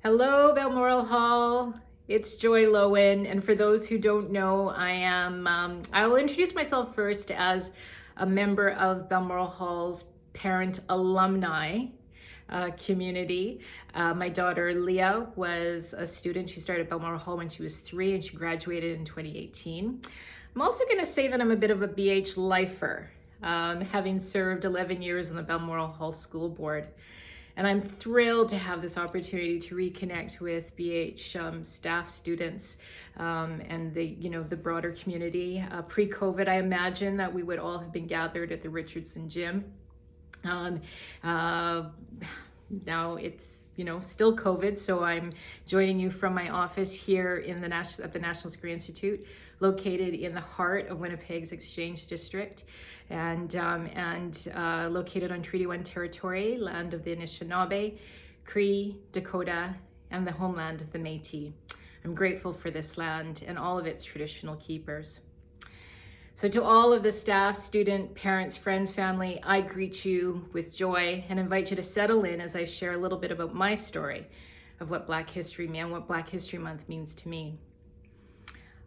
Hello, Balmoral Hall. It's Joy Loewen, and for those who don't know, I will introduce myself first as a member of Balmoral Hall's parent alumni community. My daughter Leah was a student. She started Balmoral Hall when she was 3 and she graduated in 2018. I'm also going to say that I'm a bit of a BH lifer, having served 11 years on the Balmoral Hall School Board. And I'm thrilled to have this opportunity to reconnect with BH staff, students, and the broader community. Pre-COVID, I imagine that we would all have been gathered at the Richardson Gym. Now it's still COVID, so I'm joining you from my office here in the at the National Security Institute, located in the heart of Winnipeg's Exchange District, and located on Treaty 1 territory, land of the Anishinaabe, Cree, Dakota, and the homeland of the Métis. I'm grateful for this land and all of its traditional keepers. So to all of the staff, student, parents, friends, family, I greet you with joy and invite you to settle in as I share a little bit about my story of what Black History and what Black History Month means to me.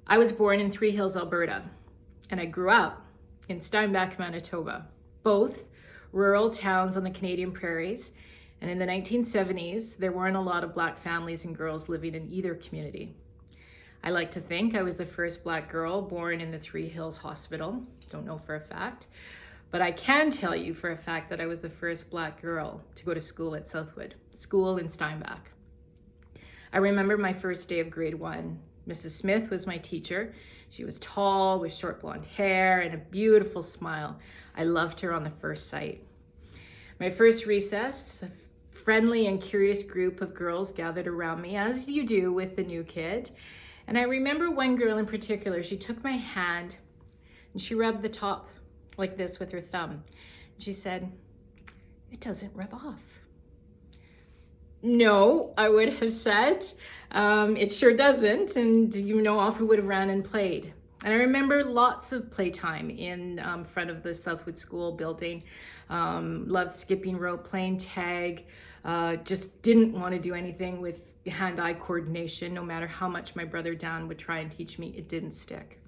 I was born in Three Hills, Alberta, and I grew up in Steinbach, Manitoba, both rural towns on the Canadian prairies. And in the 1970s, there weren't a lot of Black families and girls living in either community. I like to think I was the first Black girl born in the Three Hills Hospital. Don't know for a fact, but I can tell you for a fact that I was the first Black girl to go to school at Southwood, school in Steinbach. I remember my first day of grade 1. Mrs. Smith was my teacher. She was tall with short blonde hair and a beautiful smile. I loved her on the first sight. My first recess, a friendly and curious group of girls gathered around me, as you do with the new kid. And I remember one girl in particular, she took my hand and she rubbed the top like this with her thumb. She said, "It doesn't rub off." No, I would have said, it sure doesn't. And off we would have ran and played. And I remember lots of playtime in front of the Southwood School building. Loved skipping rope, playing tag, just didn't want to do anything with hand-eye coordination. No matter how much my brother Dan would try and teach me, it didn't stick.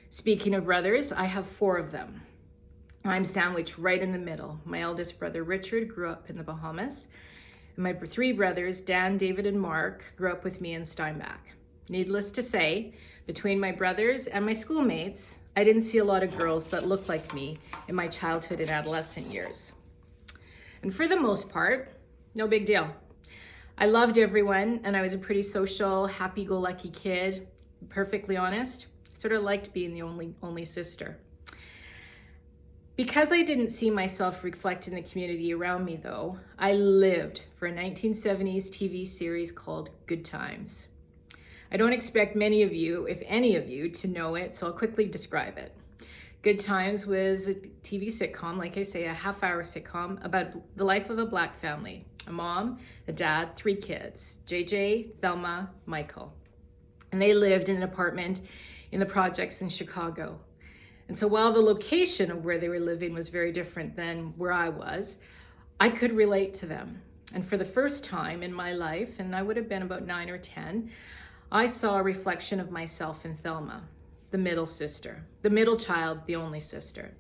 Speaking of brothers, I have 4 of them. I'm sandwiched right in the middle. My eldest brother Richard grew up in the Bahamas. And my 3 brothers, Dan, David, and Mark, grew up with me in Steinbach. Needless to say, between my brothers and my schoolmates, I didn't see a lot of girls that looked like me in my childhood and adolescent years. And for the most part, no big deal. I loved everyone, and I was a pretty social, happy-go-lucky kid. Perfectly honest, sort of liked being the only sister. Because I didn't see myself reflected in the community around me, though, I lived for a 1970s TV series called Good Times. I don't expect many of you, if any of you, to know it, so I'll quickly describe it. Good Times was a TV sitcom, like I say, a half-hour sitcom about the life of a Black family. A mom, a dad, 3 kids, JJ, Thelma, Michael. And they lived in an apartment in the projects in Chicago. And so while the location of where they were living was very different than where I was, I could relate to them. And for the first time in my life, and I would have been about 9 or 10, I saw a reflection of myself in Thelma, the middle sister, the middle child, the only sister.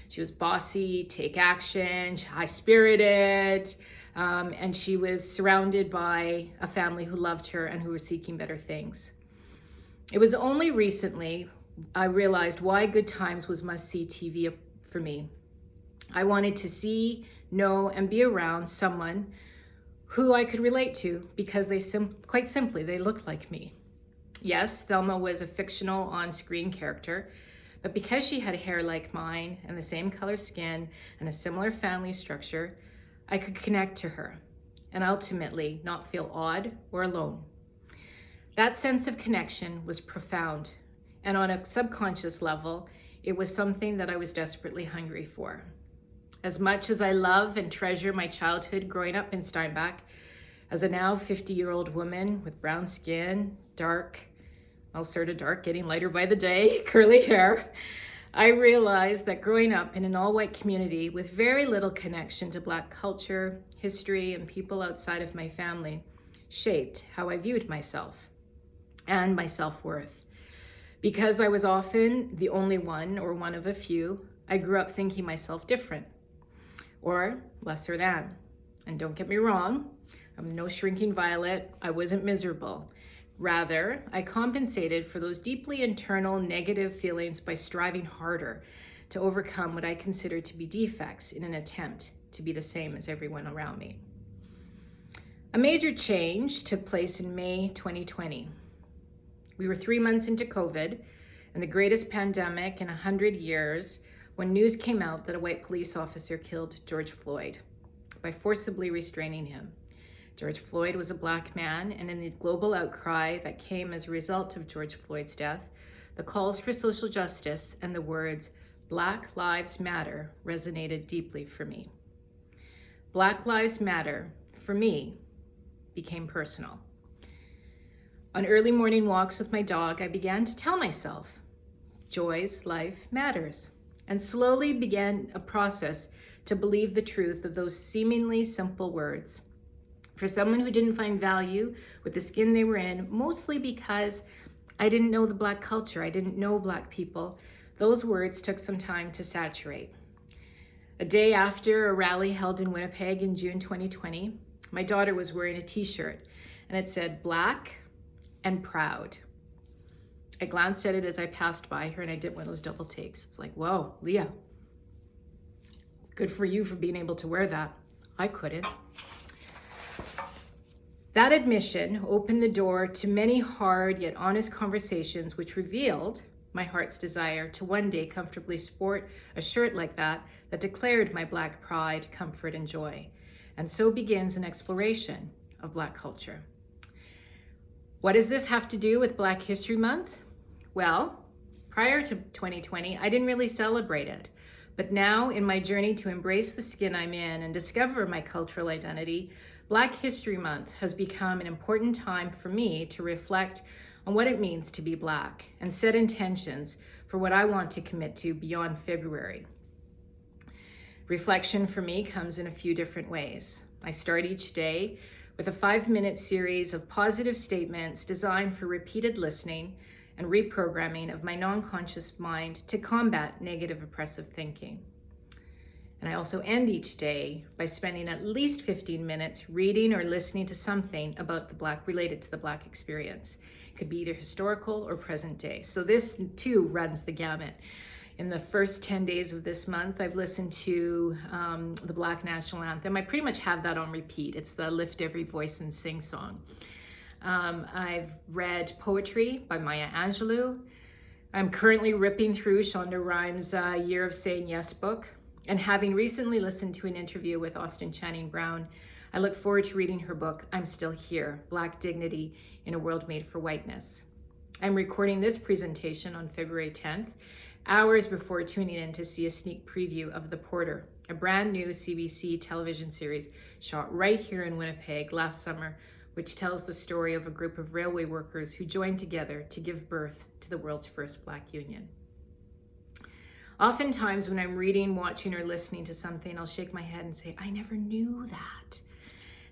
She was bossy, take action, high-spirited, and she was surrounded by a family who loved her and who were seeking better things. It was only recently I realized why Good Times was must-see TV for me. I wanted to see, know, and be around someone who I could relate to because quite simply, they looked like me. Yes, Thelma was a fictional on-screen character, but because she had hair like mine and the same color skin and a similar family structure, I could connect to her and ultimately not feel odd or alone. That sense of connection was profound, and on a subconscious level, it was something that I was desperately hungry for. As much as I love and treasure my childhood growing up in Steinbach, as a now 50-year-old woman with brown skin, sort of dark, getting lighter by the day, curly hair, I realized that growing up in an all-white community with very little connection to Black culture, history, and people outside of my family shaped how I viewed myself and my self-worth. Because I was often the only one or one of a few, I grew up thinking myself different or lesser than. And don't get me wrong, I'm no shrinking violet. I wasn't miserable. Rather, I compensated for those deeply internal negative feelings by striving harder to overcome what I considered to be defects in an attempt to be the same as everyone around me. A major change took place in May 2020. We were 3 months into COVID and the greatest pandemic in 100 years when news came out that a white police officer killed George Floyd by forcibly restraining him. George Floyd was a Black man, and in the global outcry that came as a result of George Floyd's death, the calls for social justice and the words "Black Lives Matter" resonated deeply for me. Black Lives Matter, for me, became personal. On early morning walks with my dog, I began to tell myself, Joy's life matters, and slowly began a process to believe the truth of those seemingly simple words. For someone who didn't find value with the skin they were in, mostly because I didn't know the Black culture, I didn't know Black people, those words took some time to saturate. A day after a rally held in Winnipeg in June 2020, my daughter was wearing a t-shirt and it said Black and Proud. I glanced at it as I passed by her and I did one of those double takes. It's like, whoa, Leah, good for you for being able to wear that. I couldn't. That admission opened the door to many hard yet honest conversations which revealed my heart's desire to one day comfortably sport a shirt like that declared my Black pride, comfort, and joy. And so begins an exploration of Black culture. What does this have to do with Black History Month? Well, prior to 2020, I didn't really celebrate it. But now, in my journey to embrace the skin I'm in and discover my cultural identity, Black History Month has become an important time for me to reflect on what it means to be Black and set intentions for what I want to commit to beyond February. Reflection for me comes in a few different ways. I start each day with a 5-minute series of positive statements designed for repeated listening and reprogramming of my non-conscious mind to combat negative oppressive thinking. And I also end each day by spending at least 15 minutes reading or listening to something about the Black, related to the Black experience. It could be either historical or present day. So this too runs the gamut. In the first 10 days of this month, I've listened to the Black National Anthem. I pretty much have that on repeat. It's the Lift Every Voice and Sing song. I've read poetry by Maya Angelou. I'm currently ripping through Shonda Rhimes' Year of Saying Yes book. And having recently listened to an interview with Austin Channing Brown, I look forward to reading her book, I'm Still Here, Black Dignity in a World Made for Whiteness. I'm recording this presentation on February 10th, hours before tuning in to see a sneak preview of The Porter, a brand new CBC television series shot right here in Winnipeg last summer, which tells the story of a group of railway workers who joined together to give birth to the world's first Black union. Oftentimes when I'm reading, watching, or listening to something, I'll shake my head and say, I never knew that.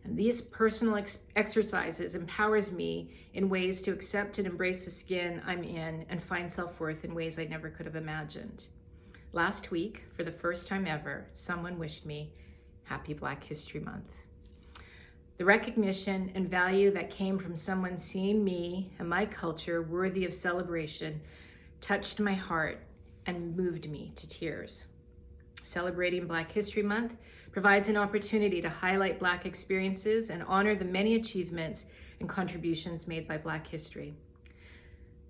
And these personal exercises empowers me in ways to accept and embrace the skin I'm in and find self-worth in ways I never could have imagined. Last week, for the first time ever, someone wished me Happy Black History Month. The recognition and value that came from someone seeing me and my culture worthy of celebration touched my heart and moved me to tears. Celebrating Black History Month provides an opportunity to highlight Black experiences and honor the many achievements and contributions made by Black history.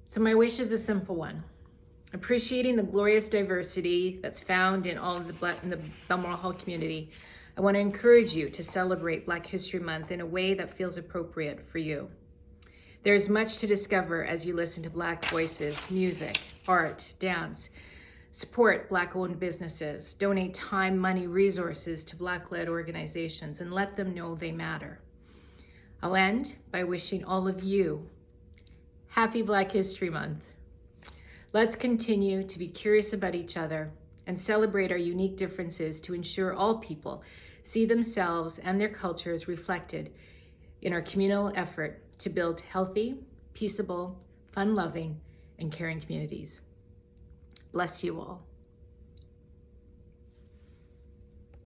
So my wish is a simple one. Appreciating the glorious diversity that's found in all of in the Balmoral Hall community, I want to encourage you to celebrate Black History Month in a way that feels appropriate for you. There is much to discover as you listen to Black voices, music, art, dance. Support Black-owned businesses, donate time, money, resources to Black-led organizations, and let them know they matter. I'll end by wishing all of you Happy Black History Month. Let's continue to be curious about each other and celebrate our unique differences to ensure all people see themselves and their cultures reflected in our communal effort to build healthy, peaceable, fun-loving, and caring communities. Bless you all.